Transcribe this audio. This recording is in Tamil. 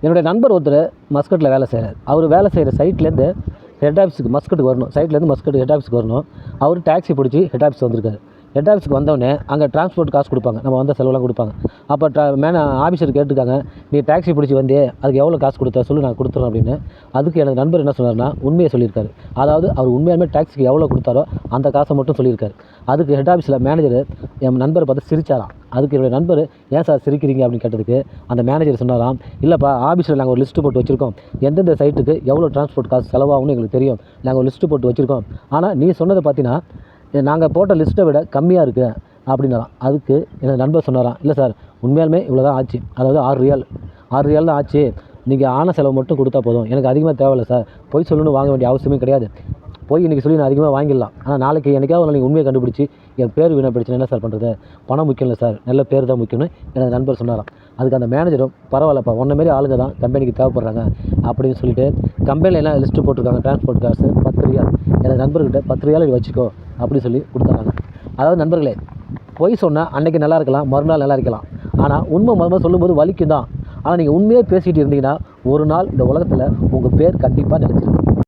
என்னுடைய நண்பர் ஒருத்தர் மஸ்கட்டில் வேலை செய்கிறார். அவர் வேலை செய்கிற சைட்லேருந்து ஹெட் ஆஃபீஸுக்கு மஸ்கட்டுக்கு வரணும். சைட்லேருந்து மஸ்கட் ஹெட் ஆஃபீஸுக்கு வரணும். அவர் டாக்ஸி பிடிச்சி ஹெட் ஆஃபீஸ் வந்திருக்காரு. ஹெட் ஆஃபீஸுக்கு வந்தோடனே அங்கே டிரான்ஸ்போர்ட் காசு கொடுப்பாங்க, நம்ம வந்த செலவுலாம் கொடுப்பாங்க. அப்போ ஆஃபீஸர் கேட்டுருக்காங்க, நீ டாக்ஸி பிடிச்சி வந்தே அதுக்கு எவ்வளோ காசு கொடுத்த சொல்லு, நான் கொடுத்துறேன் அப்படின்னு. அதுக்கு எனது நண்பர் என்ன சொன்னார்னா, உண்மையை சொல்லியிருக்காரு. அதாவது அவர் உண்மையாலுமே டாக்ஸிக்கு எவ்வளோ கொடுத்தாரோ அந்த காசை மட்டும் சொல்லியிருக்காரு. அதுக்கு ஹெட் ஆஃபீஸில் மேனேஜர் என் நண்பரை பார்த்து சிரிச்சாராம். அதுக்கு என்னுடைய நண்பர், ஏன் சார் சிரிக்கிறீங்க அப்படின்னு கேட்டதுக்கு அந்த மேனேஜர் சொன்னாராம், இல்லைப்பா, ஆஃபீஸில் நாங்கள் ஒரு லிஸ்ட்டு போட்டு வச்சுருக்கோம், எந்தெந்த சைட்டுக்கு எவ்வளோ டிரான்ஸ்போர்ட் காசு செலவாகும்னு எங்களுக்கு தெரியும், நாங்கள் ஒரு லிஸ்ட்டு போட்டு வச்சுருக்கோம். ஆனால் நீ சொன்னதை பார்த்தீங்கன்னா நாங்கள் போட்ட லிஸ்ட்டை விட கம்மியாக இருக்குது அப்படின்னாராம். அதுக்கு எனது நண்பர் சொன்னாராம், இல்லை சார், உண்மையாலுமே இவ்வளோ தான் ஆச்சு, அதாவது 6 ரியால் தான் ஆச்சு, நீங்கள் ஆன செலவு மட்டும் கொடுத்தா போதும், எனக்கு அதிகமாக தேவையில்லை சார், பொய் சொல்லணும்னு வாங்க வேண்டிய அவசியமே கிடையாது, போய் இன்றைக்கி சொல்லி நான் அதிகமாக வாங்கிடலாம், ஆனால் நாளைக்கு என்றைக்காவது நீங்கள் உண்மையை கண்டுபிடிச்சி என் பேர் வீணாக என்ன சார் பண்ணுறது, பணம் முக்கியம் இல்லை சார், நல்ல பேர் தான் முக்கியம்னு எனது நண்பர் சொன்னாராம். அதுக்கு அந்த மேனேஜரும், பரவாயில்லப்பா, உன்ன மாரி ஆளுங்க தான் கம்பெனிக்கு தேவைப்படுறாங்க அப்படின்னு சொல்லிட்டு கம்பெனியில் என்ன லிஸ்ட்டு போட்டிருக்காங்க டிரான்ஸ்போர்ட் காசு 10 ரியால், எனது நண்பர்கிட்ட 10 ரியால் வச்சுக்கோ அப்படின்னு சொல்லி கொடுத்தாங்க. அதாவது நண்பர்களே, பொய் சொன்னால் அன்றைக்கி நல்லா இருக்கலாம், மறுநாள் நல்லா இருக்கலாம், ஆனால் உண்மை முதல்ல சொல்லும்போது வலிக்கும் தான். ஆனால் நீங்கள் உண்மையாக பேசிகிட்டு இருந்தீங்கன்னா ஒரு நாள் இந்த உலகத்தில் உங்கள் பேர் கண்டிப்பாக நிலைச்சிருக்கும்.